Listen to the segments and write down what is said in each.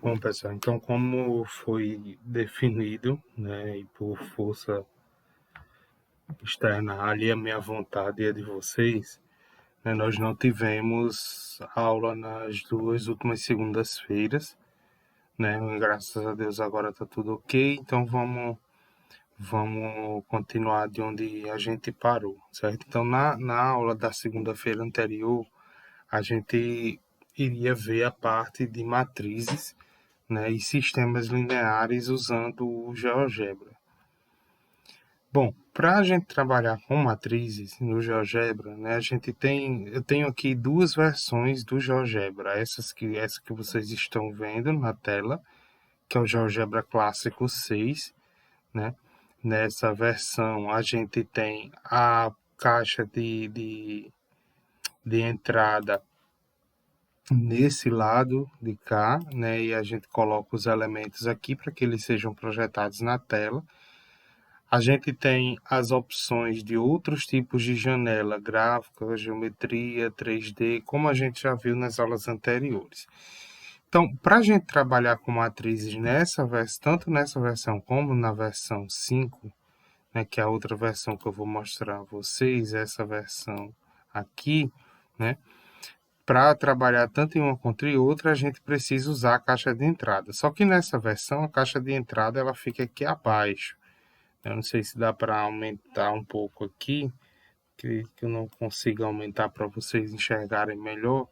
Bom, pessoal, então como foi definido, né, e por força externa ali a minha vontade e a de vocês, né, nós não tivemos aula nas duas últimas segundas-feiras, né, graças a Deus agora está tudo ok, então vamos continuar de onde a gente parou, certo? Então na aula da segunda-feira anterior, a gente iria ver a parte de matrizes, né, e sistemas lineares usando o GeoGebra. Bom, para a gente trabalhar com matrizes no GeoGebra, né, eu tenho aqui duas versões do GeoGebra, essa que vocês estão vendo na tela, que é o GeoGebra Clássico 6, né? Nessa versão a gente tem a caixa de entrada nesse lado de cá, né? E a gente coloca os elementos aqui para que eles sejam projetados na tela. A gente tem as opções de outros tipos de janela, gráfica, geometria, 3D, como a gente já viu nas aulas anteriores. Então, para a gente trabalhar com matrizes tanto nessa versão como na versão 5, né, que é a outra versão que eu vou mostrar a vocês, essa versão aqui, né? Para trabalhar tanto em uma contra em outra, a gente precisa usar a caixa de entrada. Só que nessa versão, a caixa de entrada ela fica aqui abaixo. Eu não sei se dá para aumentar um pouco aqui, que eu não consigo aumentar para vocês enxergarem melhor,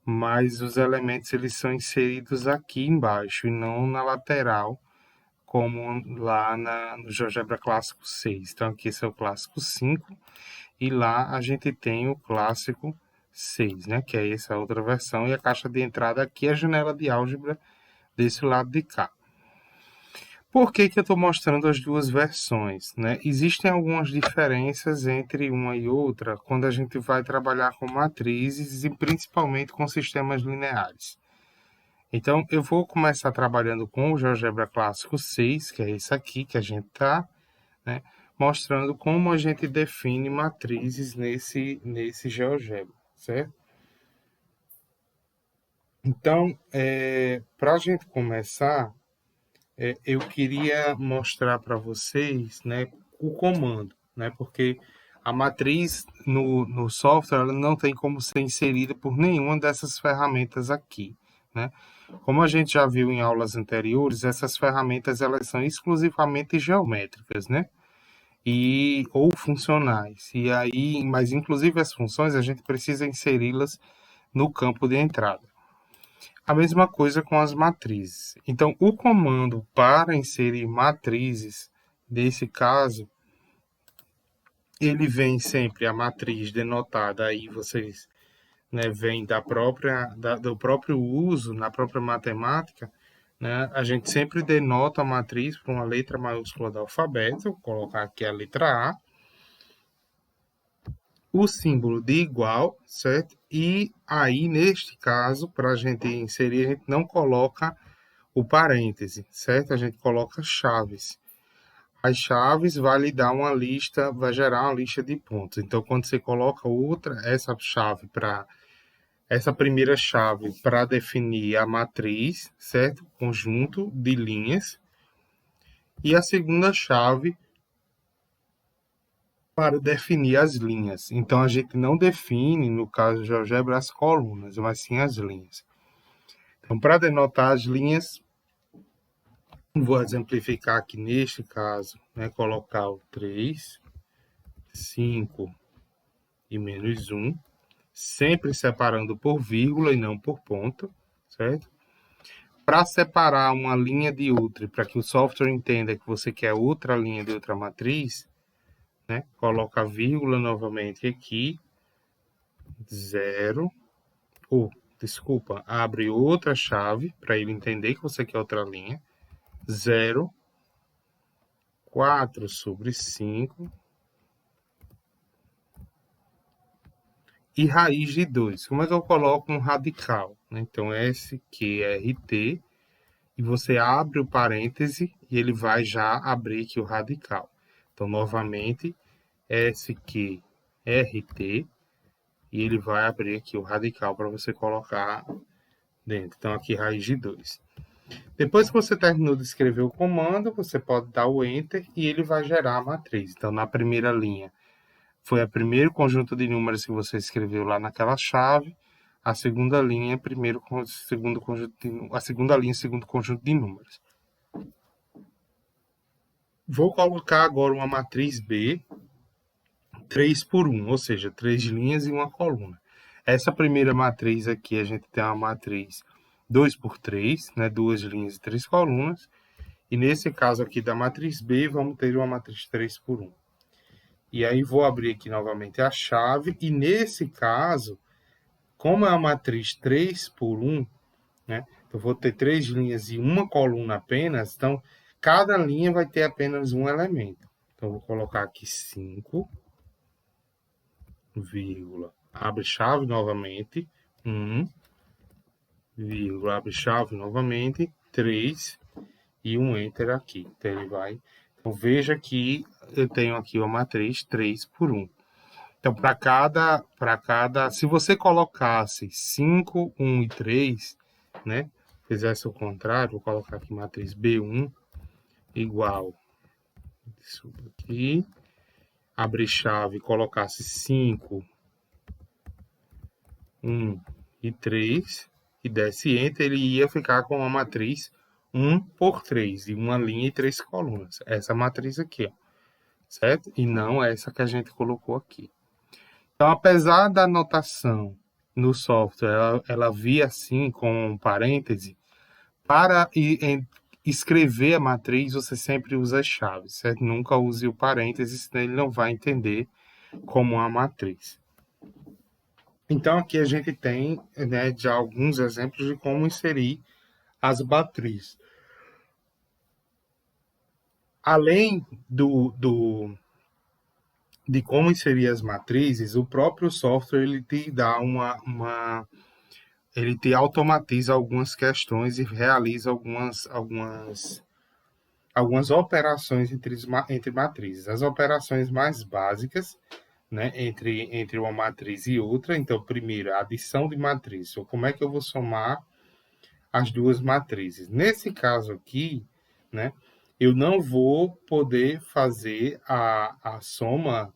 mas os elementos eles são inseridos aqui embaixo e não na lateral, como lá no GeoGebra Clássico 6. Então aqui esse é o Clássico 5 e lá a gente tem o Clássico 6, né? Que é essa outra versão, e a caixa de entrada aqui é a janela de álgebra desse lado de cá. Por que eu estou mostrando as duas versões, né? Existem algumas diferenças entre uma e outra quando a gente vai trabalhar com matrizes e principalmente com sistemas lineares. Então, eu vou começar trabalhando com o GeoGebra Clássico 6, que é esse aqui que a gente está, né? Mostrando como a gente define matrizes nesse GeoGebra, certo? Então, para a gente começar, eu queria mostrar para vocês, né, o comando, né, porque a matriz no software ela não tem como ser inserida por nenhuma dessas ferramentas aqui, né? Como a gente já viu em aulas anteriores, essas ferramentas elas são exclusivamente geométricas, né? E ou funcionais. E aí, mas inclusive as funções a gente precisa inseri-las no campo de entrada. A mesma coisa com as matrizes. Então, o comando para inserir matrizes, nesse caso, ele vem sempre a matriz denotada aí, vocês, né, vem do próprio uso, na própria matemática, né, a gente sempre denota a matriz por uma letra maiúscula do alfabeto, vou colocar aqui a letra A, o símbolo de igual, certo? E aí, neste caso, para a gente inserir, a gente não coloca o parêntese, certo? A gente coloca chaves. As chaves vai lhe dar uma lista, vai gerar uma lista de pontos. Então, quando você coloca essa primeira chave para definir a matriz, certo? Conjunto de linhas. E a segunda chave para definir as linhas. Então, a gente não define, no caso do GeoGebra, as colunas, mas sim as linhas. Então, para denotar as linhas, vou exemplificar aqui neste caso, né, colocar o 3, 5 e menos 1, sempre separando por vírgula e não por ponto, certo? Para separar uma linha de outra, para que o software entenda que você quer outra linha de outra matriz, né, coloca a vírgula novamente aqui, 0, desculpa, abre outra chave para ele entender que você quer outra linha, 0, 4 sobre 5 e raiz de 2. Como é que eu coloco um radical? Então, SQRT, e você abre o parêntese e ele vai já abrir aqui o radical. Então, novamente, SQRT, e ele vai abrir aqui o radical para você colocar dentro. Então, aqui raiz de 2. Depois que você terminou de escrever o comando, você pode dar o Enter e ele vai gerar a matriz. Então, na primeira linha, foi o primeiro conjunto de números que você escreveu lá naquela chave. A segunda linha, segundo conjunto a segunda linha, segundo conjunto de números. Vou colocar agora uma matriz B, 3 por 1, ou seja, 3 linhas e uma coluna. Essa primeira matriz aqui, a gente tem uma matriz 2 por 3, né, 2 linhas e 3 colunas. E nesse caso aqui da matriz B, vamos ter uma matriz 3 por 1. E aí vou abrir aqui novamente a chave, e nesse caso, como é uma matriz 3 por 1, né, eu vou ter 3 linhas e uma coluna apenas, então cada linha vai ter apenas um elemento. Então, vou colocar aqui 5, vírgula, abre chave novamente, 1, vírgula, abre chave novamente, 3, e um Enter aqui. Então, ele vai... Então, veja que eu tenho aqui uma matriz 3 por 1. Então, para cada... Se você colocasse 5, 1 e 3, né? Fizesse o contrário, vou colocar aqui matriz B1 igual isso aqui, abrir chave, colocasse 5, 1 e 3, e desse Enter, ele ia ficar com uma matriz 1 por 3, e uma linha e 3 colunas. Essa matriz aqui, ó, certo? E não essa que a gente colocou aqui. Então, apesar da notação no software, ela via assim, com um parêntese, para escrever a matriz, você sempre usa as chaves, certo? Nunca use o parêntese, senão ele não vai entender como uma matriz. Então, aqui a gente tem, né, já alguns exemplos de como inserir as matrizes. Além de como inserir as matrizes, o próprio software ele te dá ele te automatiza algumas questões e realiza algumas operações entre matrizes. As operações mais básicas, né, entre uma matriz e outra. Então, primeiro, a adição de matrizes. Ou como é que eu vou somar as duas matrizes? Nesse caso aqui, né, eu não vou poder fazer a soma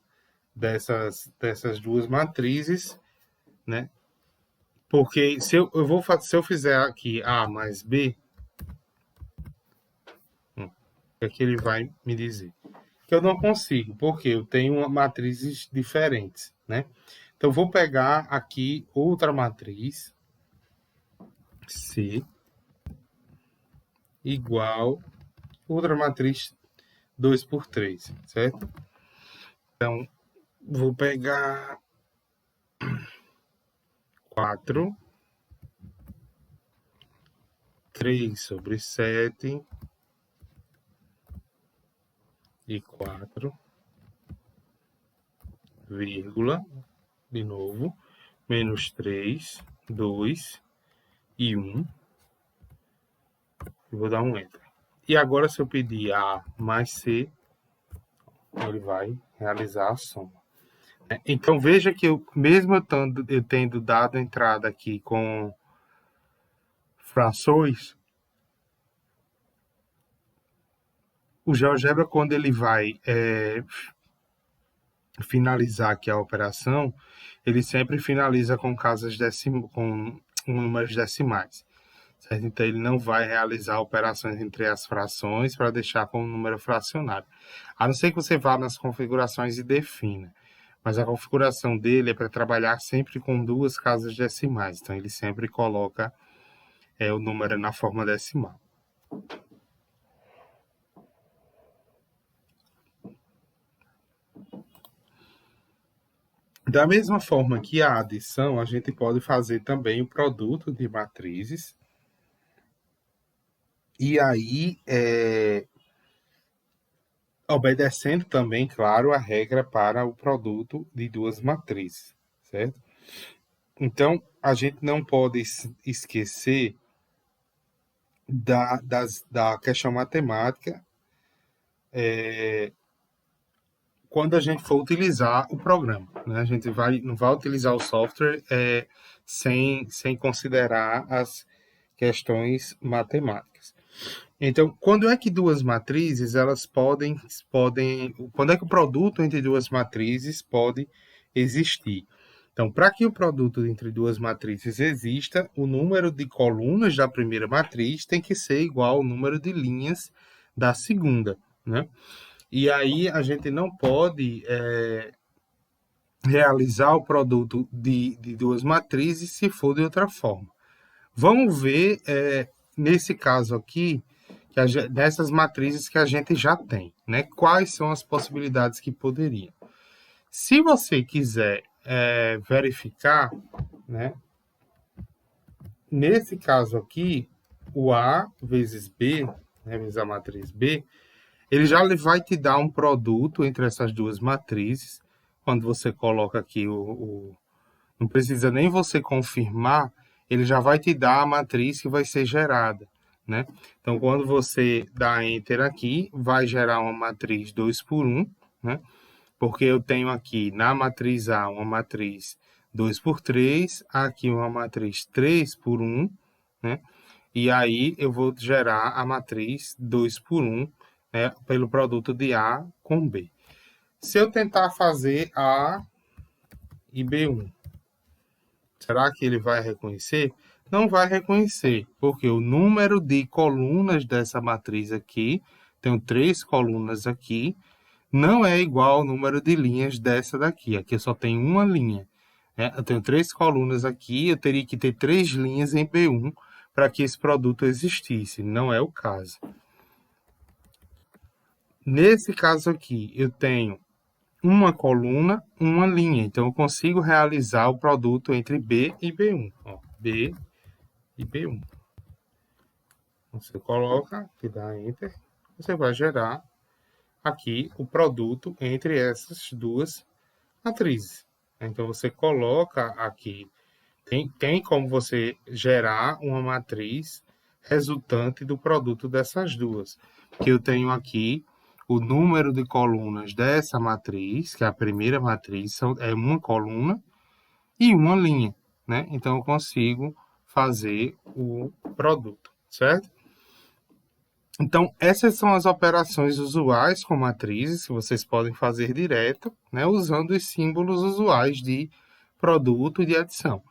dessas duas matrizes, né? Porque se eu fizer aqui A mais B, o que é que ele vai me dizer? Que eu não consigo, porque eu tenho matrizes diferentes, né? Então, vou pegar aqui outra matriz, C, igual outra matriz 2 por 3, certo? Então, vou pegar 4, 3 sobre 7 e 4, vírgula, de novo, menos 3, 2 e 1. E vou dar um Enter. E agora, se eu pedir A mais C, ele vai realizar a soma. Então, veja que mesmo eu tendo dado entrada aqui com frações, o GeoGebra, quando ele vai finalizar aqui a operação, ele sempre finaliza com com números decimais. Certo? Então, ele não vai realizar operações entre as frações para deixar com um número fracionário. A não ser que você vá nas configurações e defina. Mas a configuração dele é para trabalhar sempre com duas casas decimais. Então, ele sempre coloca o número na forma decimal. Da mesma forma que a adição, a gente pode fazer também o produto de matrizes. E aí, obedecendo também, claro, a regra para o produto de duas matrizes, certo? Então, a gente não pode esquecer da questão matemática quando a gente for utilizar o programa, né? A gente não vai utilizar o software sem considerar as questões matemáticas. Então, quando é que duas matrizes, quando é que o produto entre duas matrizes pode existir? Então, para que o produto entre duas matrizes exista, o número de colunas da primeira matriz tem que ser igual ao número de linhas da segunda, né? E aí a gente não pode realizar o produto de duas matrizes se for de outra forma. Vamos ver, nesse caso aqui, dessas matrizes que a gente já tem, né? Quais são as possibilidades que poderiam? Se você quiser verificar, né? Nesse caso aqui, o A vezes B, né, vezes a matriz B, ele já vai te dar um produto entre essas duas matrizes. Quando você coloca aqui não precisa nem você confirmar, ele já vai te dar a matriz que vai ser gerada, né? Então, quando você dá Enter aqui, vai gerar uma matriz 2 por 1, né? Porque eu tenho aqui na matriz A uma matriz 2 por 3, aqui uma matriz 3 por 1, né? E aí eu vou gerar a matriz 2 por 1, né, pelo produto de A com B. Se eu tentar fazer A e B1, será que ele vai reconhecer? Não vai reconhecer, porque o número de colunas dessa matriz aqui, tenho 3 colunas aqui, não é igual ao número de linhas dessa daqui. Aqui eu só tenho uma linha, né? Eu tenho 3 colunas aqui, eu teria que ter 3 linhas em B1 para que esse produto existisse. Não é o caso. Nesse caso aqui, eu tenho uma coluna, uma linha. Então, eu consigo realizar o produto entre B e B1. Ó, B e B1. Você coloca, que dá Enter, você vai gerar aqui o produto entre essas duas matrizes. Então, você coloca aqui, tem como você gerar uma matriz resultante do produto dessas duas. Que eu tenho aqui o número de colunas dessa matriz, que é a primeira matriz, é uma coluna e uma linha, né? Então, eu consigo fazer o produto, certo? Então, essas são as operações usuais com matrizes que vocês podem fazer direto, né, usando os símbolos usuais de produto e de adição.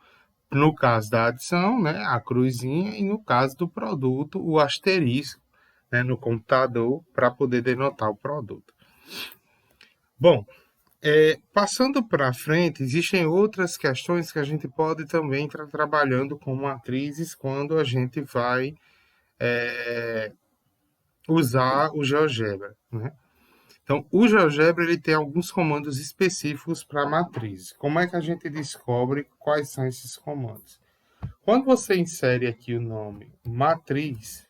No caso da adição, né, a cruzinha, e no caso do produto, o asterisco, né, no computador para poder denotar o produto. Bom, passando para frente, existem outras questões que a gente pode também estar trabalhando com matrizes quando a gente vai usar o GeoGebra, né? Então, o GeoGebra ele tem alguns comandos específicos para matrizes. Como é que a gente descobre quais são esses comandos? Quando você insere aqui o nome matriz,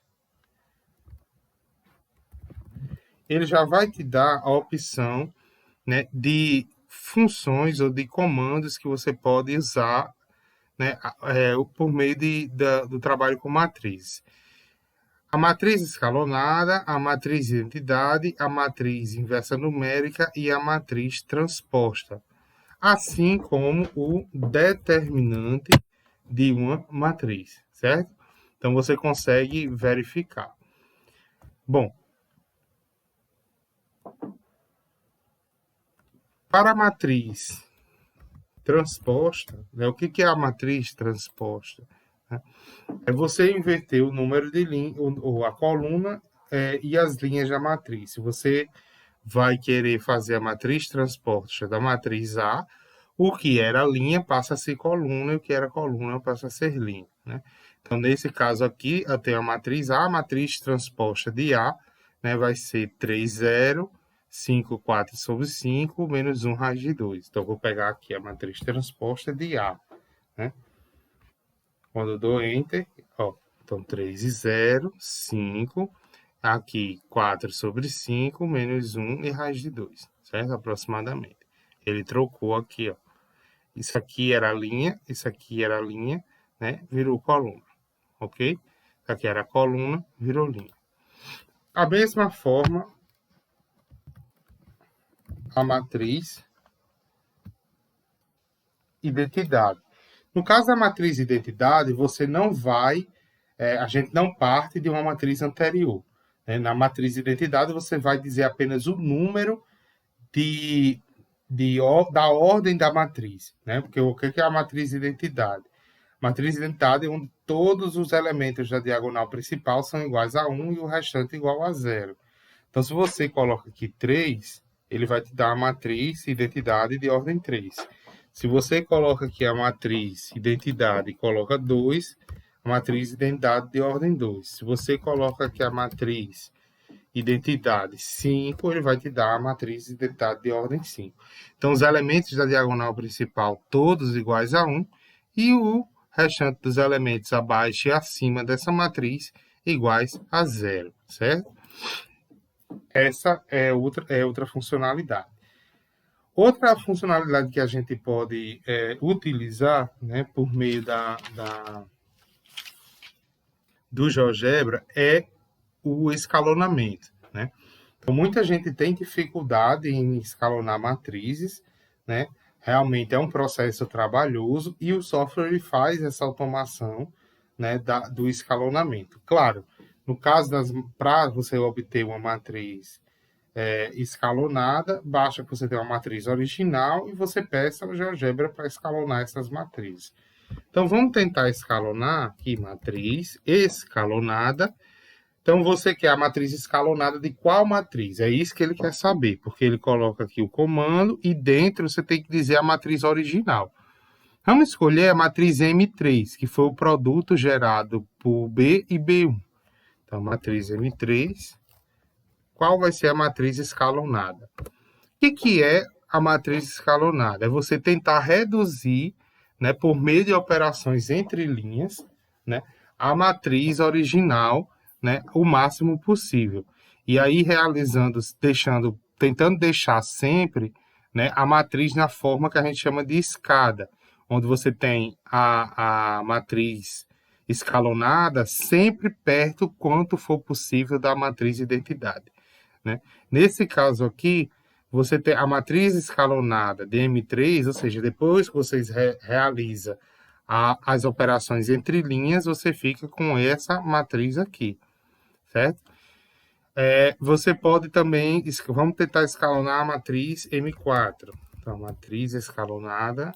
ele já vai te dar a opção, né, de funções ou de comandos que você pode usar, né, por meio do trabalho com matrizes. A matriz escalonada, a matriz identidade, a matriz inversa numérica e a matriz transposta, assim como o determinante de uma matriz, certo? Então você consegue verificar. Bom, para a matriz transposta, né, o que é a matriz transposta? É você inverter o número de linha, ou a coluna e as linhas da matriz. Se você vai querer fazer a matriz transposta da matriz A, o que era linha passa a ser coluna, e o que era coluna passa a ser linha, né? Então, nesse caso aqui, eu tenho a matriz A, a matriz transposta de A, né, vai ser 3, 0, 5, 4 sobre 5, menos 1 raiz de 2. Então, eu vou pegar aqui a matriz transposta de A, né? Quando eu dou Enter, ó, então 3 e 0, 5, aqui 4 sobre 5, menos 1 e raiz de 2, certo? Aproximadamente. Ele trocou aqui, ó. Isso aqui era a linha, isso aqui era a linha, né? Virou coluna, ok? Isso aqui era a coluna, virou linha. A mesma forma, a matriz identidade. No caso da matriz identidade, você não vai a gente não parte de uma matriz anterior, né? Na matriz de identidade, você vai dizer apenas o número da ordem da matriz, né? Porque o que é a matriz de identidade? Matriz de identidade é onde todos os elementos da diagonal principal são iguais a 1 e o restante igual a 0. Então, se você coloca aqui 3, ele vai te dar a matriz identidade de ordem 3. Se você coloca aqui a matriz identidade e coloca 2, a matriz identidade de ordem 2. Se você coloca aqui a matriz identidade 5, ele vai te dar a matriz identidade de ordem 5. Então, os elementos da diagonal principal, todos iguais a 1, e o restante dos elementos abaixo e acima dessa matriz iguais a 0, certo? Essa é outra funcionalidade. Outra funcionalidade que a gente pode utilizar, né, por meio do GeoGebra é o escalonamento, né? Então, muita gente tem dificuldade em escalonar matrizes, né? Realmente é um processo trabalhoso e o software faz essa automação, né, do escalonamento. Claro, no caso para você obter uma matriz escalonada, basta que você tenha uma matriz original e você peça ao GeoGebra para escalonar essas matrizes. Então, vamos tentar escalonar aqui, matriz escalonada. Então, você quer a matriz escalonada de qual matriz? É isso que ele quer saber, porque ele coloca aqui o comando e dentro você tem que dizer a matriz original. Vamos escolher a matriz M3, que foi o produto gerado por B e B1. Então, matriz M3, qual vai ser a matriz escalonada? O que é a matriz escalonada? É você tentar reduzir, né, por meio de operações entre linhas, né, a matriz original, né, o máximo possível. E aí tentando deixar sempre, né, a matriz na forma que a gente chama de escada, onde você tem a matriz escalonada sempre perto quanto for possível da matriz identidade, né? Nesse caso aqui, você tem a matriz escalonada de M3, ou seja, depois que vocês realiza as operações entre linhas, você fica com essa matriz aqui, certo? Você pode também, vamos tentar escalonar a matriz M4. Então, a matriz escalonada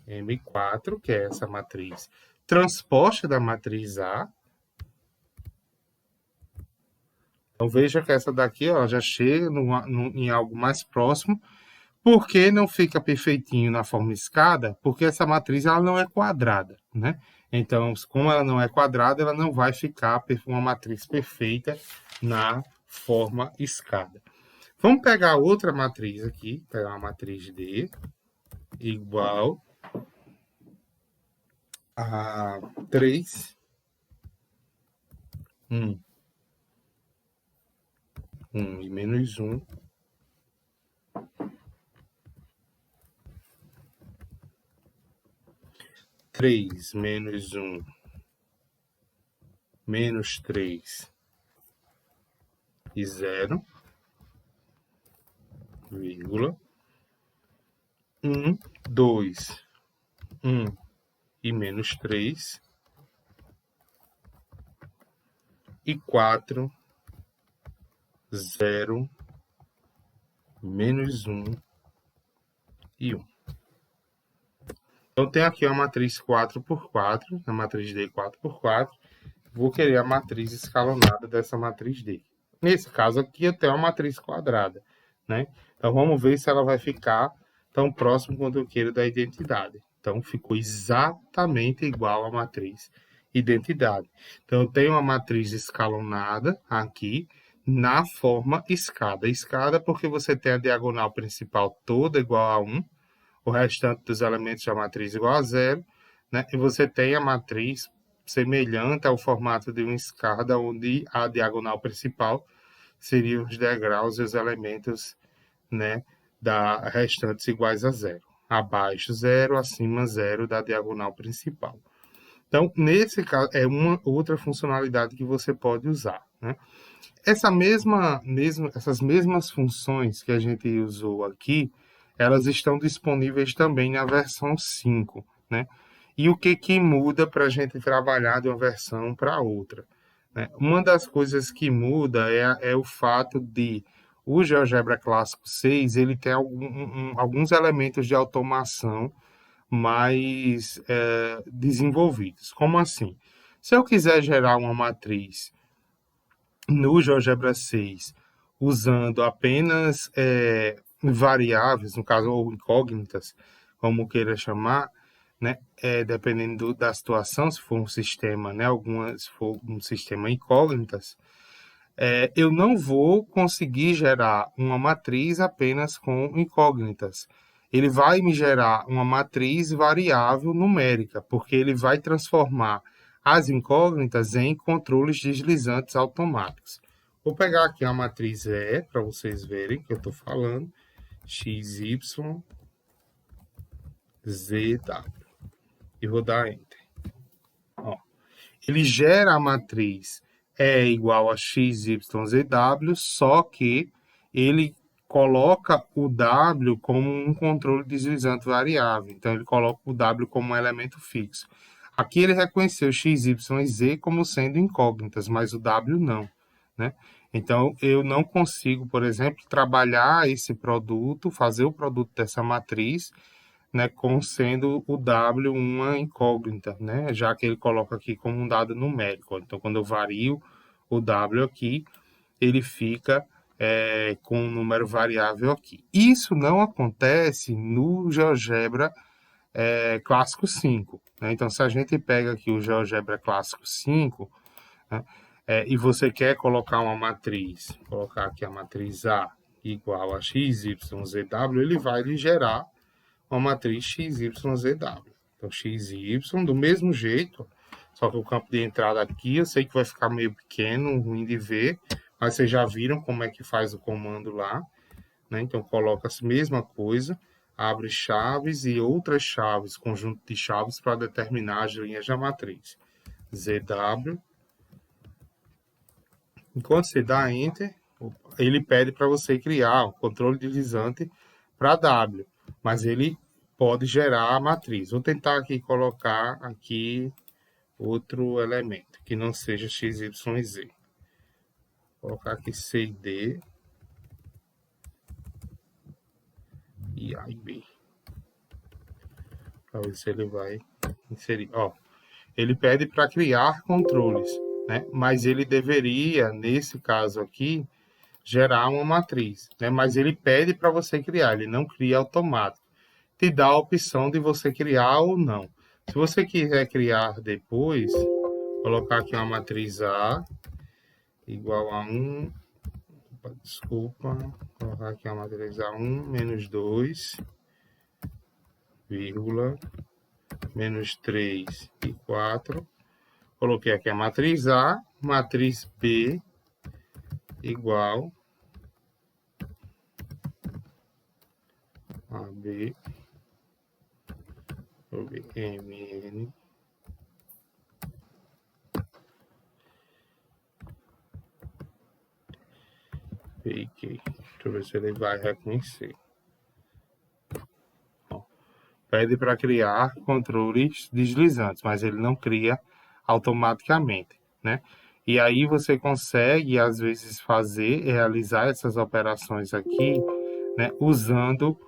M4, que é essa matriz transposta da matriz A. Então, veja que essa daqui ó, já chega em algo mais próximo. Por que não fica perfeitinho na forma escada? Porque essa matriz ela não é quadrada, né? Então, como ela não é quadrada, ela não vai ficar uma matriz perfeita na forma escada. Vamos pegar outra matriz aqui, pegar uma matriz D igual a 3, 1, 1 e menos 1. 3 menos 1, menos 3 e 0, vírgula, 1, 2, 1 e menos 3, e 4, 0, menos 1 e 1. Então, tem aqui a matriz 4x4, a matriz D 4x4. Vou querer a matriz escalonada dessa matriz D. Nesse caso aqui, eu tenho uma matriz quadrada, né? Então, vamos ver se ela vai ficar tão próximo quanto eu quero da identidade. Então, ficou exatamente igual à matriz identidade. Então, eu tenho uma matriz escalonada aqui na forma escada. Escada porque você tem a diagonal principal toda igual a 1, o restante dos elementos da matriz igual a 0, né? E você tem a matriz semelhante ao formato de uma escada, onde a diagonal principal seriam os degraus e os elementos, né, restantes iguais a 0. Abaixo 0, acima 0 da diagonal principal. Então, nesse caso, é uma outra funcionalidade que você pode usar, né? Essas mesmas funções que a gente usou aqui, elas estão disponíveis também na versão 5, né? E o que que muda para a gente trabalhar de uma versão para outra, né? Uma das coisas que muda é o fato de o GeoGebra Clássico 6 ele tem alguns elementos de automação mais desenvolvidos. Como assim? Se eu quiser gerar uma matriz no GeoGebra 6 usando apenas variáveis, no caso, ou incógnitas, como queira chamar, né? Dependendo da situação, se for um sistema, né? Se for um sistema incógnitas, eu não vou conseguir gerar uma matriz apenas com incógnitas. Ele vai me gerar uma matriz variável numérica, porque ele vai transformar as incógnitas em controles deslizantes automáticos. Vou pegar aqui a matriz E, para vocês verem que eu estou falando, x, y, z, w. E vou dar Enter. Ó, ele gera a matriz E igual a x, y, z, w, só que ele coloca o w como um controle deslizante variável. Então, ele coloca o w como um elemento fixo. Aqui ele reconheceu x, y e z como sendo incógnitas, mas o w não, né? Então, eu não consigo, por exemplo, trabalhar esse produto, fazer o produto dessa matriz, né, com sendo o W uma incógnita, né, já que ele coloca aqui como um dado numérico. Então, quando eu vario o W aqui, ele fica com um número variável aqui. Isso não acontece no GeoGebra Clássico 5. Né? Então, se a gente pega aqui o GeoGebra Clássico 5, né, e você quer colocar uma matriz, colocar aqui a matriz A igual a x, y, z, w, ele vai lhe gerar uma matriz x, y, z, w. Então, x e y, do mesmo jeito, só que o campo de entrada aqui, eu sei que vai ficar meio pequeno, ruim de ver, mas vocês já viram como é que faz o comando lá, né? Então, coloca a mesma coisa, abre chaves e outras chaves, conjunto de chaves para determinar as linhas da matriz. ZW. Enquanto você dá Enter, ele pede para você criar um controle deslizante para W, mas ele pode gerar a matriz. Vou tentar aqui colocar aqui outro elemento, que não seja x, y e z. Vou colocar aqui C e D e A e B. Para ver se ele vai inserir. Ó, ele pede para criar controles, né? Mas ele deveria, nesse caso aqui, gerar uma matriz, né? Mas ele pede para você criar, ele não cria automático. Te dá a opção de você criar ou não. Se você quiser criar depois, colocar aqui uma matriz A igual a 1, desculpa, colocar aqui uma matriz A1 menos 2, vírgula, menos 3 e 4. Coloquei aqui a matriz A, matriz B igual a B, MN, PQ. Deixa eu ver se ele vai reconhecer. Ó, pede para criar controles deslizantes, mas ele não cria automaticamente, né? E aí você consegue, às vezes, realizar essas operações aqui, né, usando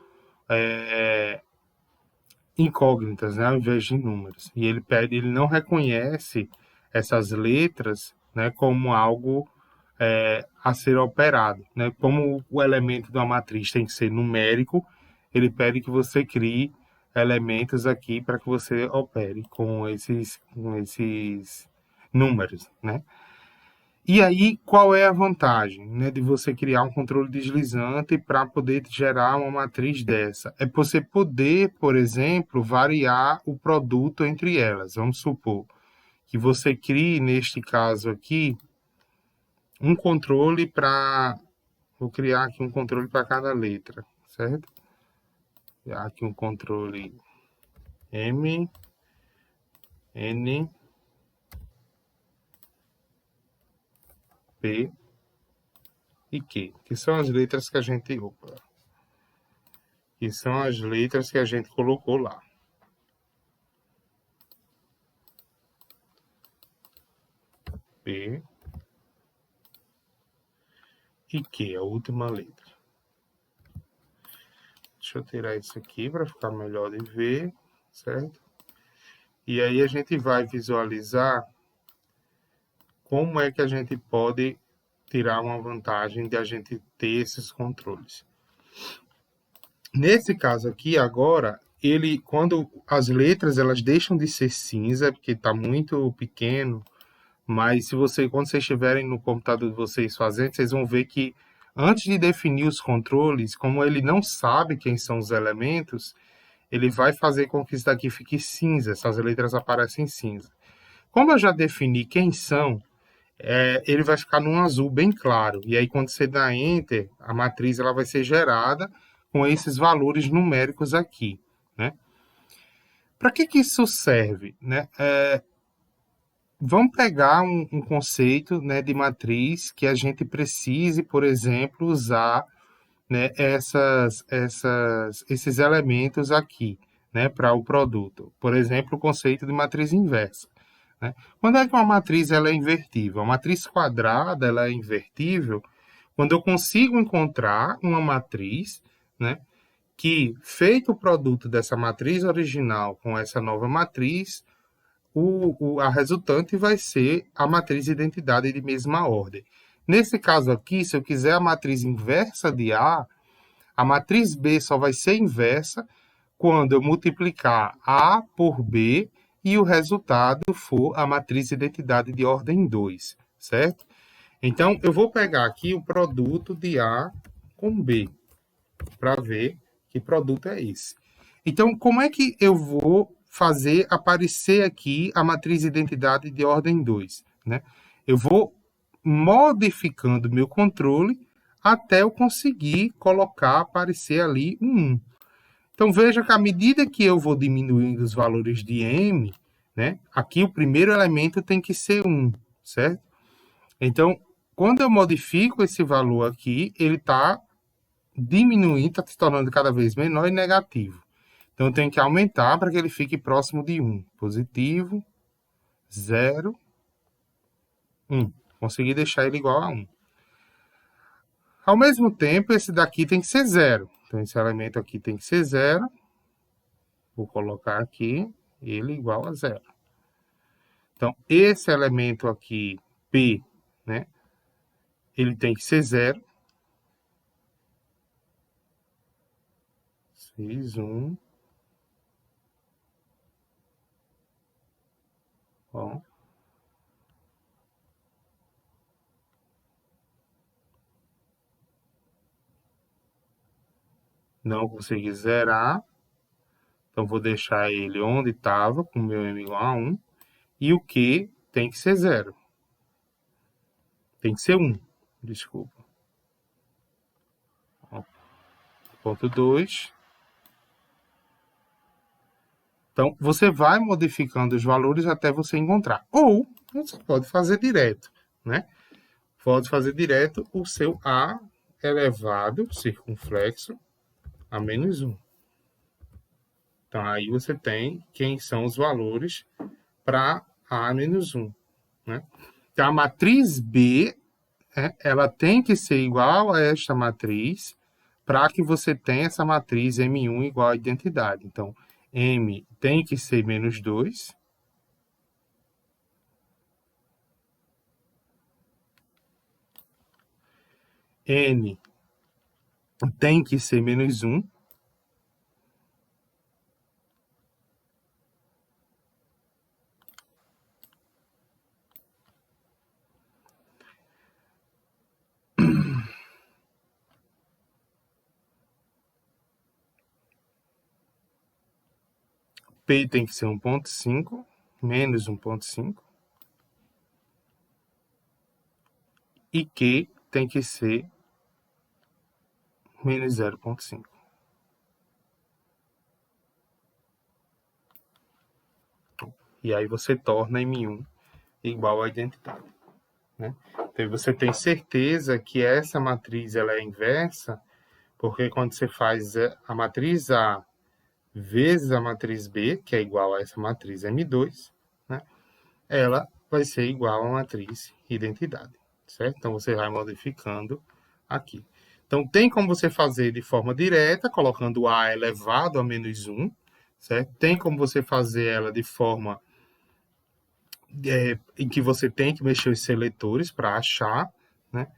incógnitas, né, ao invés de números. E ele não reconhece essas letras, né, como algo a ser operado, né? Como o elemento da matriz tem que ser numérico, ele pede que você crie elementos aqui para que você opere com esses números, né? E aí, qual é a vantagem, né, de você criar um controle deslizante para poder gerar uma matriz dessa? É você poder, por exemplo, variar o produto entre elas. Vamos supor que você crie, neste caso aqui, um controle para... Vou criar aqui um controle para cada letra, certo? Criar aqui um controle M, N, P e Q, que são as letras que a gente... Opa, que são as letras que a gente colocou lá. P e Q, a última letra. Deixa eu tirar isso aqui para ficar melhor de ver, certo? E aí a gente vai visualizar como é que a gente pode tirar uma vantagem de a gente ter esses controles. Nesse caso aqui, agora, quando as letras elas deixam de ser cinza, porque está muito pequeno, mas quando vocês estiverem no computador de vocês fazendo, vocês vão ver que antes de definir os controles, como ele não sabe quem são os elementos, ele vai fazer com que isso daqui fique cinza, essas letras aparecem cinza. Como eu já defini quem são, ele vai ficar num azul bem claro. E aí, quando você dá Enter, a matriz ela vai ser gerada com esses valores numéricos aqui, né? Para que isso serve, né? Vamos pegar um conceito, né, de matriz que a gente precise, por exemplo, usar, né, esses elementos aqui, né, para o produto. Por exemplo, o conceito de matriz inversa. Né? Quando é que uma matriz ela é invertível? A matriz quadrada ela é invertível quando eu consigo encontrar uma matriz, né, que, feito o produto dessa matriz original com essa nova matriz, a resultante vai ser a matriz de identidade de mesma ordem. Nesse caso aqui, se eu quiser a matriz inversa de a matriz B só vai ser inversa quando eu multiplicar A por B e o resultado for a matriz de identidade de ordem 2, certo? Então, eu vou pegar aqui o produto de A com B, para ver que produto é esse. Então, como é que eu vou fazer aparecer aqui a matriz de identidade de ordem 2? Né? Eu vou modificando meu controle até eu conseguir aparecer ali um 1. Então, veja que à medida que eu vou diminuindo os valores de m, né, aqui o primeiro elemento tem que ser 1, certo? Então, quando eu modifico esse valor aqui, ele está diminuindo, está se tornando cada vez menor e negativo. Então, eu tenho que aumentar para que ele fique próximo de 1. Positivo, 0, 1. Consegui deixar ele igual a 1. Ao mesmo tempo, esse daqui tem que ser 0. Então, esse elemento aqui tem que ser 0. Vou colocar aqui ele igual a 0. Então, esse elemento aqui, P, né, ele tem que ser 0. 6, 1. Ó. Não consegui zerar. Então, vou deixar ele onde estava, com o meu m igual a 1. E o Q tem que ser 0. Tem que ser 1, desculpa. Ó. Ponto 2. Então, você vai modificando os valores até você encontrar. Ou, você pode fazer direto, né? Pode fazer direto o seu A elevado, circunflexo, a menos 1. Então, aí você tem quem são os valores para A menos 1. Né? Então, a matriz B, ela tem que ser igual a esta matriz para que você tenha essa matriz M1 igual a identidade. Então, M tem que ser menos 2. N tem que ser menos 1. P tem que ser 1,5, menos 1,5. E Q tem que ser menos 0,5. E aí você torna M1 igual à identidade. Né? Então, você tem certeza que essa matriz ela é inversa, porque quando você faz a matriz A vezes a matriz B, que é igual a essa matriz M2, né, ela vai ser igual à matriz identidade, certo? Então, você vai modificando aqui. Então, tem como você fazer de forma direta, colocando A elevado a -1, certo? Tem como você fazer ela de forma em que você tem que mexer os seletores para achar, né?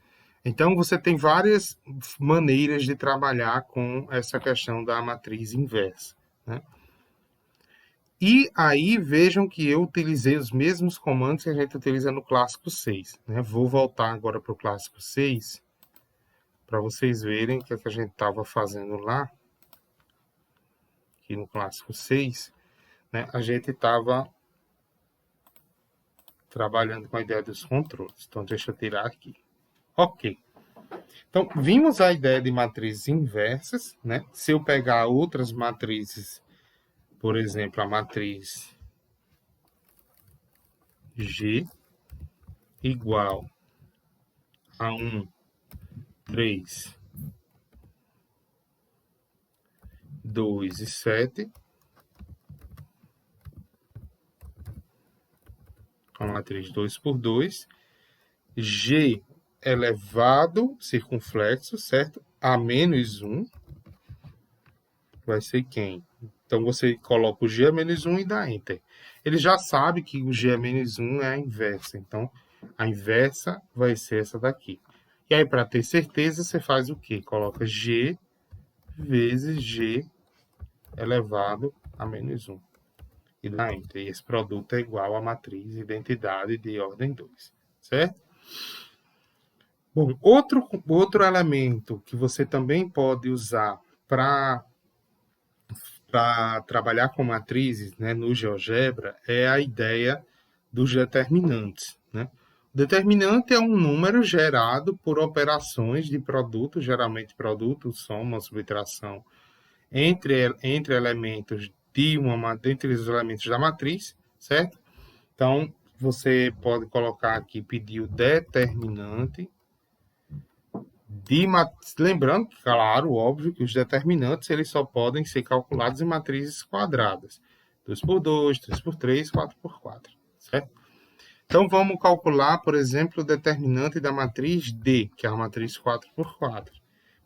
Então, você tem várias maneiras de trabalhar com essa questão da matriz inversa, né? E aí, vejam que eu utilizei os mesmos comandos que a gente utiliza no clássico 6, né? Vou voltar agora para o clássico 6, para vocês verem o que a gente estava fazendo lá, aqui no clássico 6, né? A gente estava trabalhando com a ideia dos controles. Então, deixa eu tirar aqui. Ok. Então, vimos a ideia de matrizes inversas, né? Se eu pegar outras matrizes, por exemplo, a matriz G igual a 1, 3, 2 e 7, a matriz 2 por 2, G elevado circunflexo, certo? A menos 1 vai ser quem? Então, você coloca o G a menos 1 e dá Enter. Ele já sabe que o G a menos 1 é a inversa. Então, a inversa vai ser essa daqui. E aí, para ter certeza, você faz o quê? Coloca G vezes G elevado a menos 1. E dá Enter. E esse produto é igual à matriz identidade de ordem 2. Certo? Bom, outro elemento que você também pode usar para trabalhar com matrizes, né, no GeoGebra é a ideia dos determinantes, né? O determinante é um número gerado por operações de produto, geralmente produto, soma, subtração, entre elementos entre os elementos da matriz, certo? Então, você pode colocar aqui, pedir o determinante lembrando, claro, óbvio, que os determinantes eles só podem ser calculados em matrizes quadradas. 2 por 2, 3 por 3, 4 por 4, certo? Então, vamos calcular, por exemplo, o determinante da matriz D, que é a matriz 4 por 4.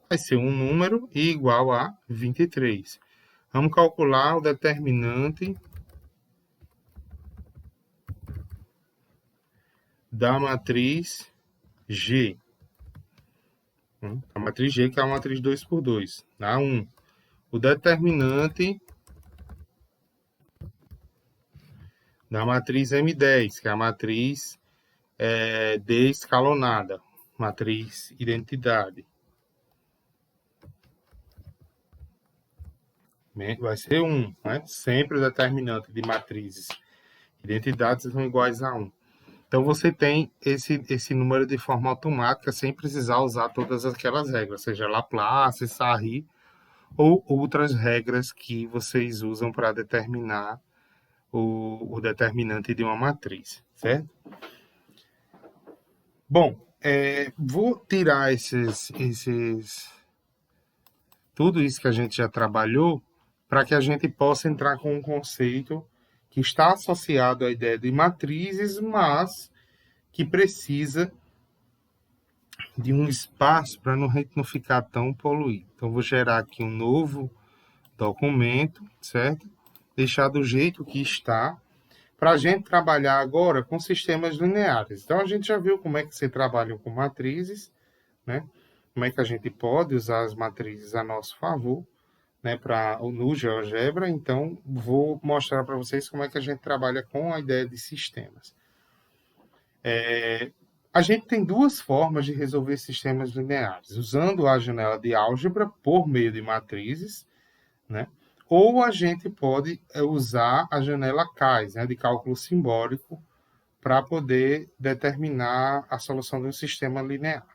Vai ser um número igual a 23. Vamos calcular o determinante da matriz G. A matriz G, que é a matriz 2 por 2. Dá 1. O determinante da matriz M10, que é a matriz D escalonada, matriz identidade. Vai ser 1, né? Sempre o determinante de matrizes identidades são iguais a 1. Então, você tem esse número de forma automática, sem precisar usar todas aquelas regras, seja Laplace, Sarri, ou outras regras que vocês usam para determinar o determinante de uma matriz, certo? Bom, vou tirar tudo isso que a gente já trabalhou para que a gente possa entrar com um conceito que está associado à ideia de matrizes, mas que precisa de um espaço para não ficar tão poluído. Então, vou gerar aqui um novo documento, certo? Deixar do jeito que está, para a gente trabalhar agora com sistemas lineares. Então, a gente já viu como é que se trabalha com matrizes, né? Como é que a gente pode usar as matrizes a nosso favor, né, no GeoGebra. Então, vou mostrar para vocês como é que a gente trabalha com a ideia de sistemas. A gente tem duas formas de resolver sistemas lineares, usando a janela de álgebra por meio de matrizes, né? Ou a gente pode usar a janela CAIS, né, de cálculo simbólico, para poder determinar a solução de um sistema linear.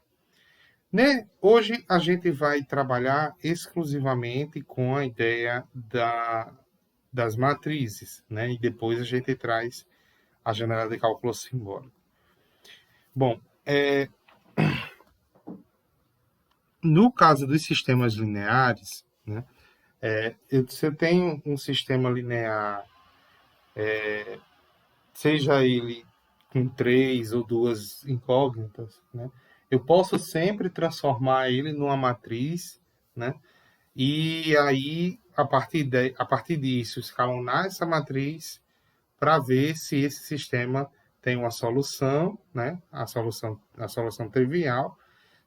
Né? Hoje a gente vai trabalhar exclusivamente com a ideia das matrizes, né? E depois a gente traz a janela de cálculo simbólico. Bom, no caso dos sistemas lineares, né? Se eu tenho um sistema linear, seja ele com 3 ou 2 incógnitas, né? Eu posso sempre transformar ele numa matriz, né? E aí, a partir disso, escalonar essa matriz para ver se esse sistema tem uma solução, né? A solução trivial.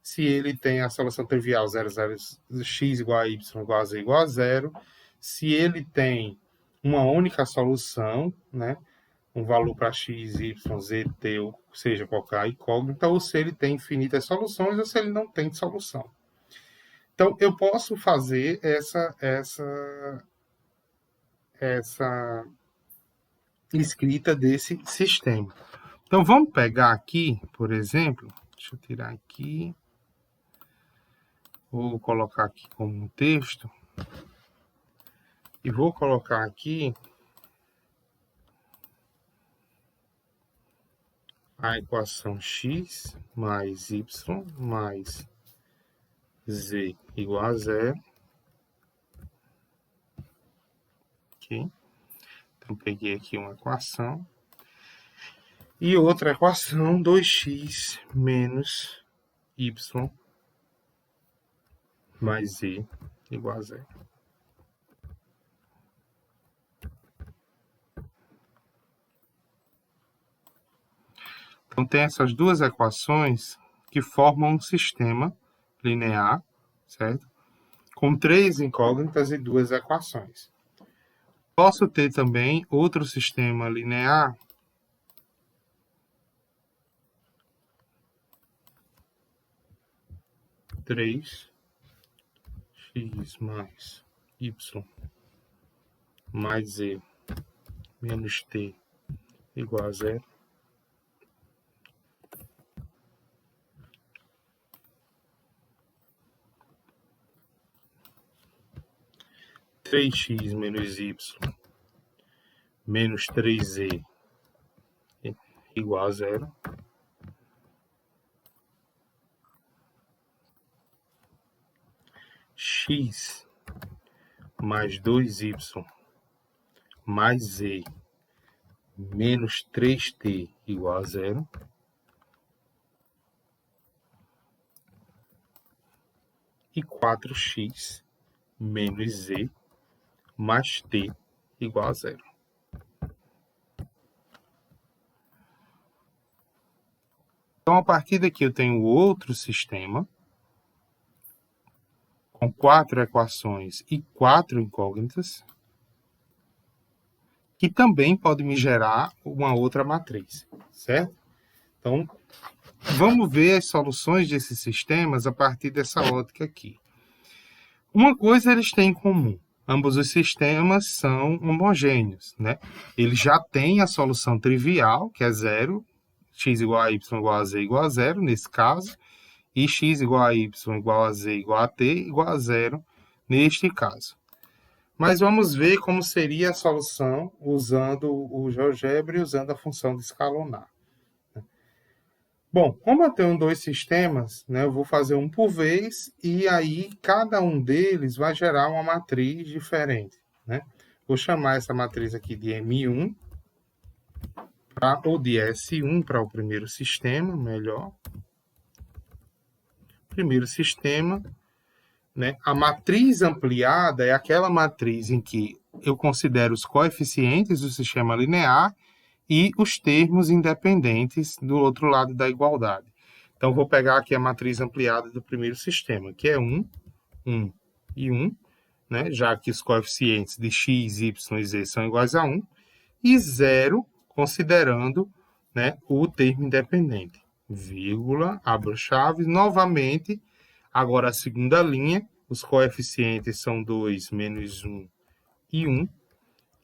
Se ele tem a solução trivial 00 x igual a y igual a z igual a zero. Se ele tem uma única solução, né? Um valor para x, y, z, t, ou seja, qualquer incógnita, ou se ele tem infinitas soluções, ou se ele não tem solução. Então, eu posso fazer essa escrita desse sistema. Então, vamos pegar aqui, por exemplo, deixa eu tirar aqui, vou colocar aqui como um texto, e vou colocar aqui a equação x mais y mais z igual a zero. Ok? Então, peguei aqui uma equação. E outra equação, 2x menos y mais z igual a zero. Então, tem essas duas equações que formam um sistema linear, certo? Com 3 incógnitas e 2 equações. Posso ter também outro sistema linear três x mais y mais z menos t igual a zero. Três x menos y menos 3z igual a zero. X mais 2y mais z menos 3t igual a zero. E 4x menos z mais t igual a zero. Então, a partir daqui eu tenho outro sistema com 4 equações e 4 incógnitas, que também pode me gerar uma outra matriz, certo? Então, vamos ver as soluções desses sistemas a partir dessa ótica aqui. Uma coisa eles têm em comum. Ambos os sistemas são homogêneos, né? Eles já têm a solução trivial, que é zero, x igual a y igual a z igual a zero, nesse caso, e x igual a y igual a z igual a t igual a zero, neste caso. Mas vamos ver como seria a solução usando o GeoGebra e usando a função de escalonar. Bom, como eu tenho dois sistemas, né, eu vou fazer um por vez e aí cada um deles vai gerar uma matriz diferente, né? Vou chamar essa matriz aqui de M1 ou de S1 para o primeiro sistema, melhor. Primeiro sistema, né? A matriz ampliada é aquela matriz em que eu considero os coeficientes do sistema linear e os termos independentes do outro lado da igualdade. Então, vou pegar aqui a matriz ampliada do primeiro sistema, que é 1, 1 e 1, né? Já que os coeficientes de x, y e z são iguais a 1, e 0, considerando, né, o termo independente. Vírgula, abro chaves, novamente, agora a segunda linha, os coeficientes são 2, menos 1 e 1,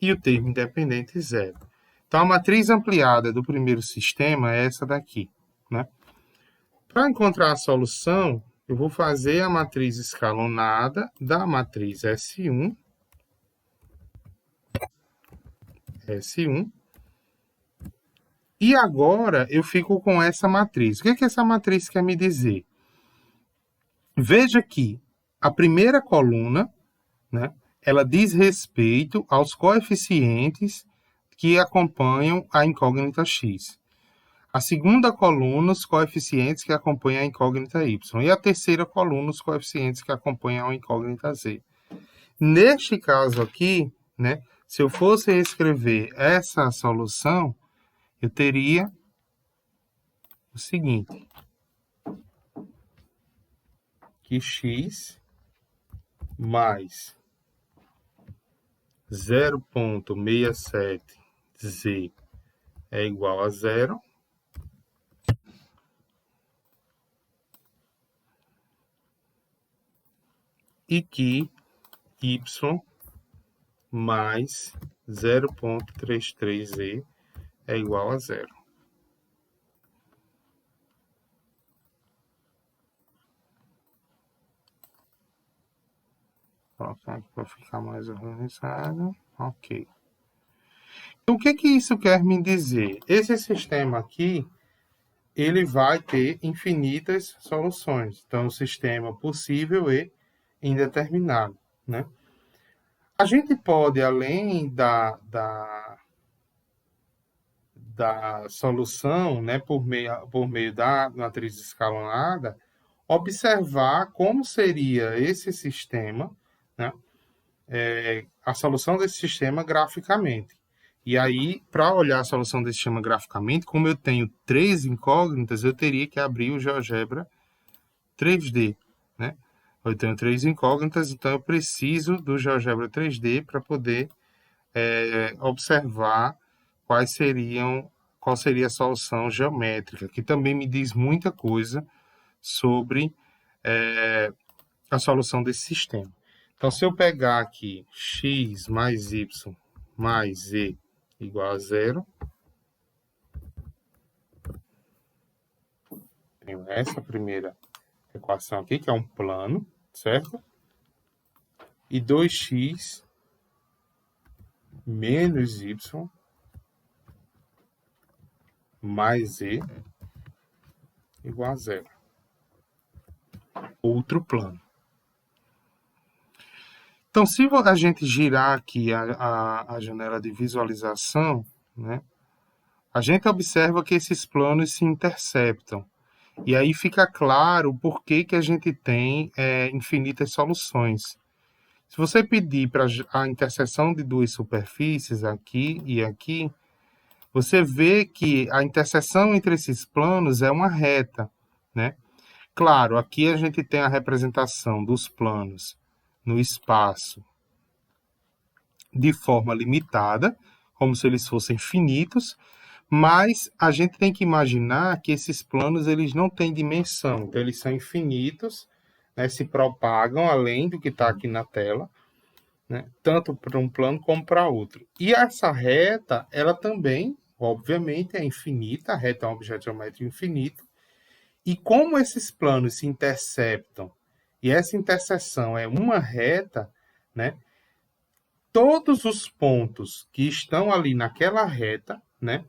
e o termo independente 0. Então, a matriz ampliada do primeiro sistema é essa daqui, né? Para encontrar a solução, eu vou fazer a matriz escalonada da matriz S1, e agora eu fico com essa matriz. O que é que essa matriz quer me dizer? Veja que a primeira coluna, né, ela diz respeito aos coeficientes que acompanham a incógnita x. A segunda coluna, os coeficientes que acompanham a incógnita y. E a terceira coluna, os coeficientes que acompanham a incógnita z. Neste caso aqui, né, se eu fosse escrever essa solução, eu teria o seguinte, que x mais 0,67z é igual a zero, e que y mais 0,33z é igual a zero. Vou colocar aqui para ficar mais organizado. Ok. Então, o que que isso quer me dizer? Esse sistema aqui, ele vai ter infinitas soluções. Então, o sistema possível e indeterminado, né? A gente pode, além da solução, né, por meio da matriz escalonada, observar como seria esse sistema, né, a solução desse sistema graficamente. E aí, para olhar a solução desse sistema graficamente, como eu tenho 3 incógnitas, eu teria que abrir o GeoGebra 3D, né? Eu tenho 3 incógnitas, então eu preciso do GeoGebra 3D para poder observar qual seria a solução geométrica, que também me diz muita coisa sobre a solução desse sistema. Então, se eu pegar aqui x mais y mais z igual a zero, tenho essa primeira equação aqui, que é um plano, certo? E 2x menos y mais z igual a zero. Outro plano. Então, se a gente girar aqui a janela de visualização, né, a gente observa que esses planos se interceptam. E aí fica claro por que a gente tem infinitas soluções. Se você pedir para a interseção de duas superfícies, aqui e aqui, você vê que a interseção entre esses planos é uma reta, né? Claro, aqui a gente tem a representação dos planos no espaço de forma limitada, como se eles fossem finitos, mas a gente tem que imaginar que esses planos eles não têm dimensão, então eles são infinitos, né, se propagam além do que está aqui na tela, né, tanto para um plano como para outro. E essa reta, ela também, obviamente, é infinita, a reta é um objeto geométrico infinito, e como esses planos se interceptam, e essa interseção é uma reta, né, todos os pontos que estão ali naquela reta, né,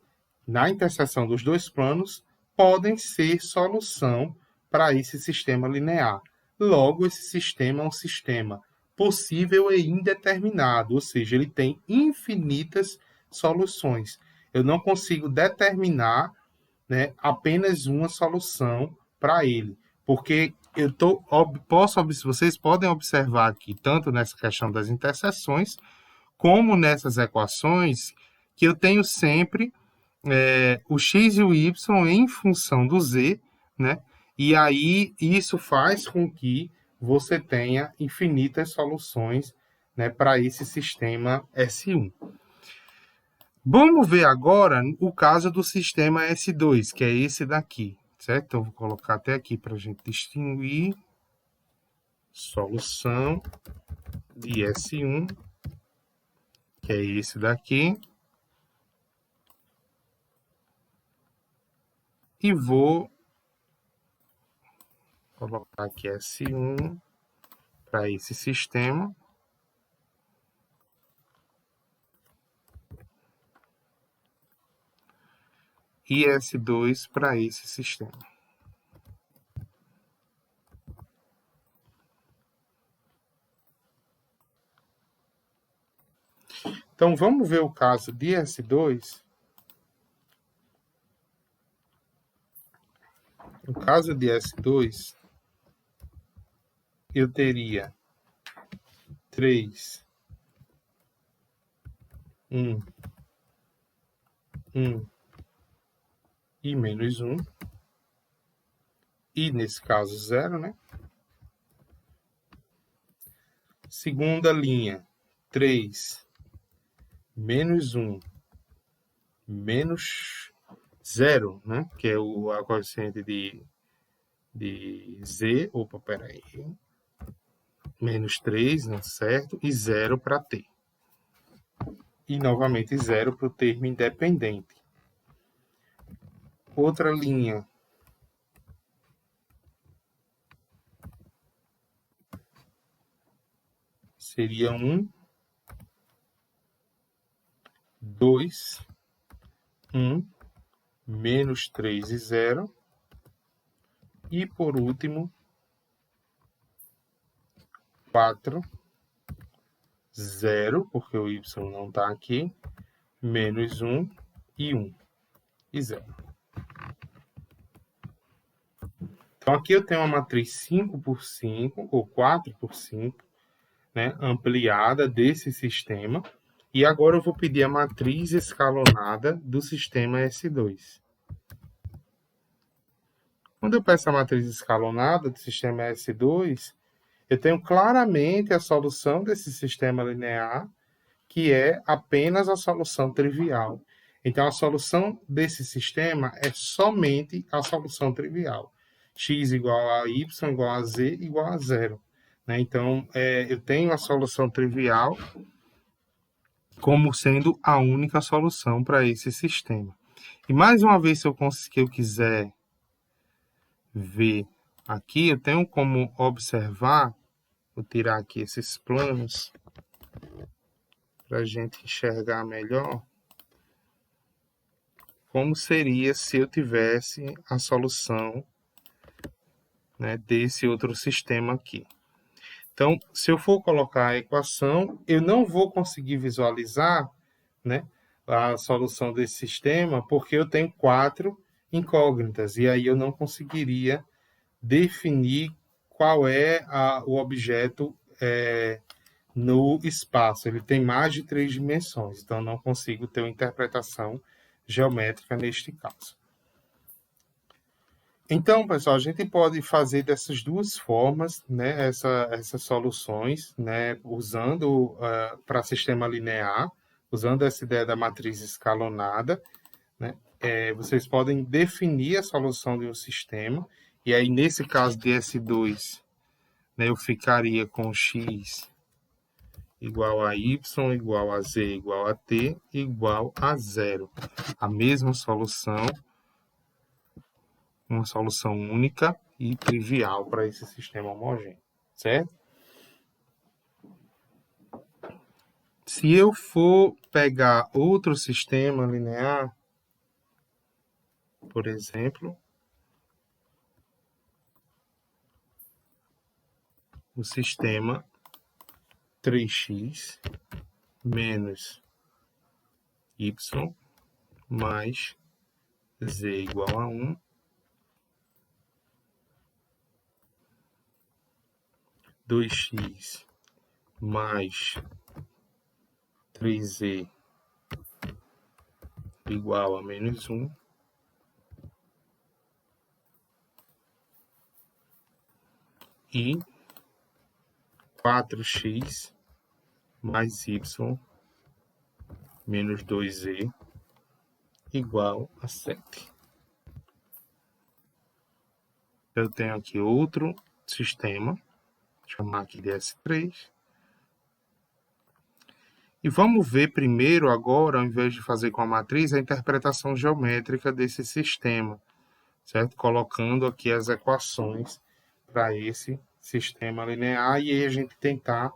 na interseção dos dois planos, podem ser solução para esse sistema linear. Logo, esse sistema é um sistema possível e indeterminado, ou seja, ele tem infinitas soluções. Eu não consigo determinar, né, apenas uma solução para ele, porque vocês podem observar aqui, tanto nessa questão das interseções, como nessas equações, que eu tenho sempre o x e o y em função do z, né? E aí isso faz com que você tenha infinitas soluções, né, para esse sistema S1. Vamos ver agora o caso do sistema S2, que é esse daqui, certo? Então, vou colocar até aqui para a gente distinguir. Solução de S1, que é esse daqui. E vou colocar aqui S1 para esse sistema. E S2 para esse sistema. Então, vamos ver o caso de S2. No caso de S2, eu teria 3, 1, 1 e menos 1. E nesse caso 0, né? Segunda linha, 3, menos 1, menos 0, né? Que é a coeficiente de Z. Opa, peraí. Menos 3, né? Certo? E 0 para T. E novamente 0 para o termo independente. Outra linha. Seria 1, 2, 1, menos 3 e 0. E por último, 4, 0, porque o y não está aqui, menos 1 e 1 e 0. Então, aqui eu tenho uma matriz 5 por 5 ou 4 por 5, né, ampliada desse sistema. E agora eu vou pedir a matriz escalonada do sistema S2. Quando eu peço a matriz escalonada do sistema S2, eu tenho claramente a solução desse sistema linear, que é apenas a solução trivial. Então, a solução desse sistema é somente a solução trivial. X igual a y igual a z igual a 0. Né? Então, eu tenho a solução trivial como sendo a única solução para esse sistema. E mais uma vez, se eu quiser ver aqui, eu tenho como observar, vou tirar aqui esses planos para a gente enxergar melhor, como seria se eu tivesse a solução, né, desse outro sistema aqui. Então, se eu for colocar a equação, eu não vou conseguir visualizar, né, a solução desse sistema, porque eu tenho 4 incógnitas, e aí eu não conseguiria definir qual é o objeto no espaço. Ele tem mais de 3 dimensões, então eu não consigo ter uma interpretação geométrica neste caso. Então, pessoal, a gente pode fazer dessas duas formas, né, essas soluções, né, usando para sistema linear, usando essa ideia da matriz escalonada, né, vocês podem definir a solução de um sistema, e aí nesse caso de S2, né, eu ficaria com x igual a y, igual a z, igual a t, igual a 0. A mesma solução, uma solução única e trivial para esse sistema homogêneo, certo? Se eu for pegar outro sistema linear, por exemplo, o sistema 3x menos y mais z igual a 1, 2x mais 3z igual a menos 1, e 4x mais y menos 2z igual a 7. Eu tenho aqui outro sistema, vou chamar aqui de S3. E vamos ver primeiro agora, ao invés de fazer com a matriz, a interpretação geométrica desse sistema, certo? Colocando aqui as equações para esse sistema linear e aí a gente tentar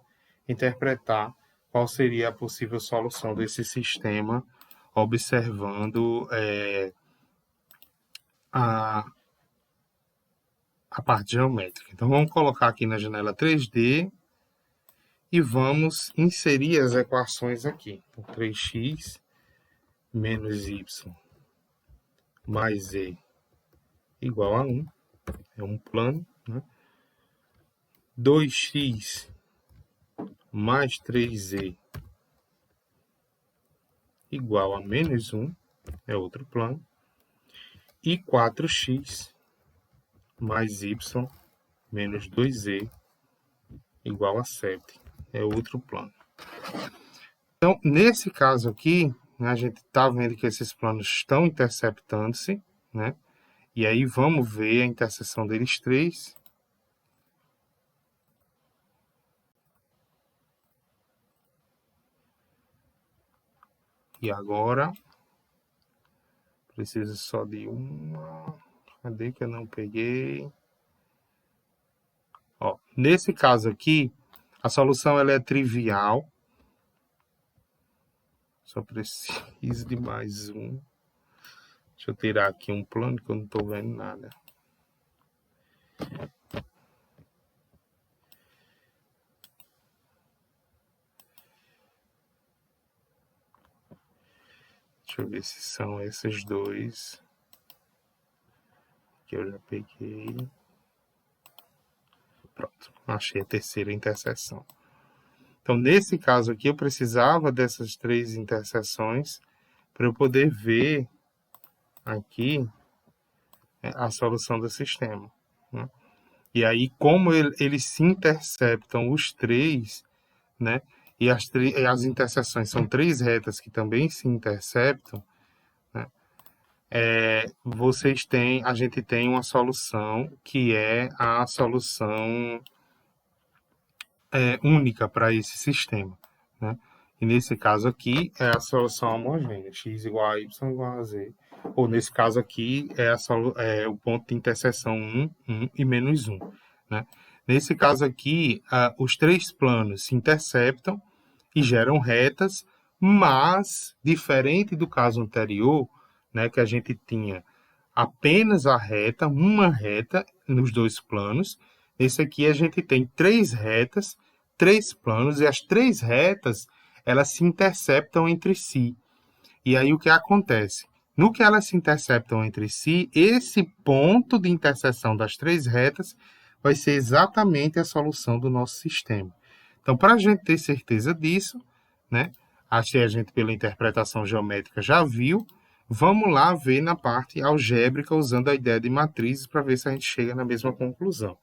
interpretar qual seria a possível solução desse sistema, observando a parte geométrica. Então, vamos colocar aqui na janela 3D e vamos inserir as equações aqui. Então, 3x menos y mais z igual a 1. é um plano, né? 2x mais 3z igual a menos 1, é outro plano. E 4x mais y menos 2z igual a 7, é outro plano. Então, nesse caso aqui, né, a gente está vendo que esses planos estão interceptando-se, né? E aí vamos ver a interseção deles três. E agora, preciso só de uma. Cadê que eu não peguei? Ó, nesse caso aqui, a solução ela é trivial. Só preciso de mais um. Deixa eu tirar aqui um plano que eu não estou vendo nada. Deixa eu ver se são esses dois que eu já peguei. Pronto, achei a terceira interseção. Então, nesse caso aqui, eu precisava dessas três interseções para eu poder ver aqui a solução do sistema, né? E aí, como eles se interceptam os três, né? E as interseções são três retas que também se interceptam, né? A gente tem uma solução que é a solução única para esse sistema, né? E nesse caso aqui é a solução homogênea, x igual a y igual a z. Ou nesse caso aqui é o ponto de interseção 1, 1 e menos 1, né? Nesse caso aqui, os três planos se interceptam e geram retas, mas, diferente do caso anterior, né, que a gente tinha apenas a reta, uma reta nos dois planos, esse aqui a gente tem três retas, três planos, e as três retas elas se interceptam entre si. E aí o que acontece? No que elas se interceptam entre si, esse ponto de interseção das três retas vai ser exatamente a solução do nosso sistema. Então, para a gente ter certeza disso, né? Acho que a gente, pela interpretação geométrica, já viu. Vamos lá ver na parte algébrica, usando a ideia de matrizes, para ver se a gente chega na mesma conclusão.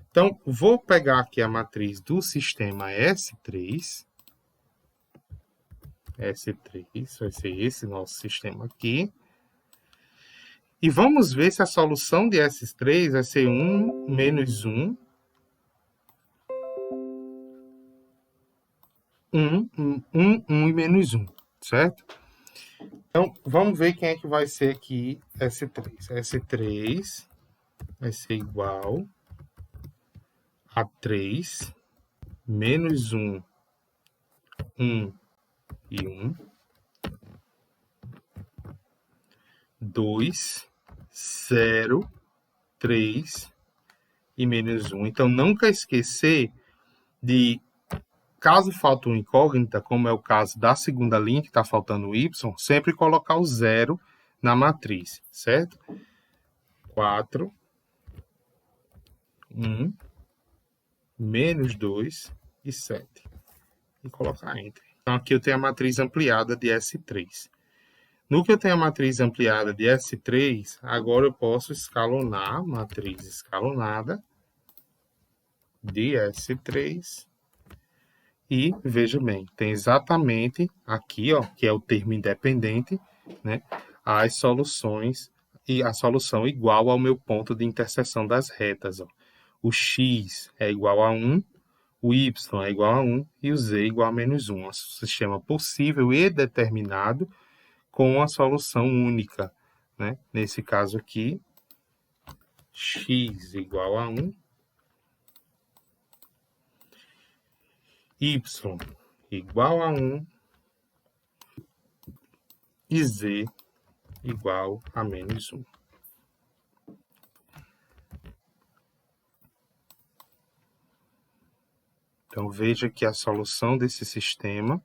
Então, vou pegar aqui a matriz do sistema S3. S3, vai ser esse nosso sistema aqui. E vamos ver se a solução de S3 vai ser 1 menos 1, 1 e menos 1, certo? Então, vamos ver quem é que vai ser aqui S3. S3 vai ser igual a 3 menos 1, 1 e 1, 2, 0, 3 e menos 1. Então, nunca esquecer de, caso falte uma incógnita, como é o caso da segunda linha, que está faltando o y, sempre colocar o 0 na matriz, certo? 4, 1, menos 2 e 7. E colocar entre. Então, aqui eu tenho a matriz ampliada de S3. No que eu tenho a matriz ampliada de S3, agora eu posso escalonar a matriz escalonada de S3. E, veja bem, tem exatamente aqui, ó, que é o termo independente, né, as soluções e a solução igual ao meu ponto de interseção das retas. Ó. O x é igual a 1, o y é igual a 1 e o z é igual a menos 1. É um sistema possível e determinado com a solução única, né? Nesse caso aqui, x igual a 1, y igual a 1 e z igual a menos 1. Então, veja que a solução desse sistema,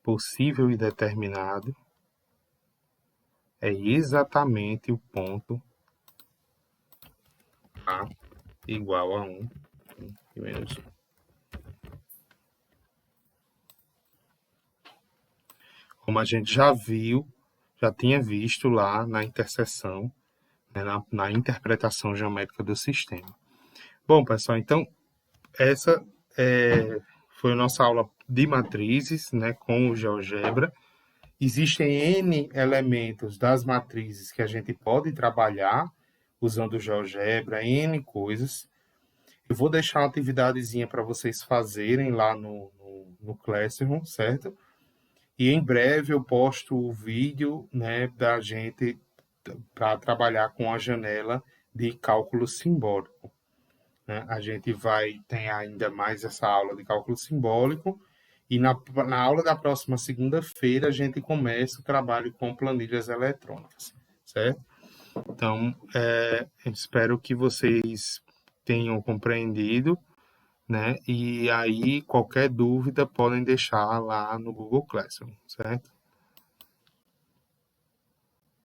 possível e determinado, é exatamente o ponto A igual a 1 e menos 1. Como a gente já viu, já tinha visto lá na interseção, né, na interpretação geométrica do sistema. Bom, pessoal, então essa foi a nossa aula de matrizes, né, com o GeoGebra. Existem N elementos das matrizes que a gente pode trabalhar usando o GeoGebra, N coisas. Eu vou deixar uma atividadezinha para vocês fazerem lá no Classroom, certo? E em breve eu posto o vídeo, né, da gente para trabalhar com a janela de cálculo simbólico, né? A gente vai ter ainda mais essa aula de cálculo simbólico e na aula da próxima segunda-feira a gente começa o trabalho com planilhas eletrônicas, certo? Então, espero que vocês tenham compreendido, né? E aí, qualquer dúvida, podem deixar lá no Google Classroom, certo?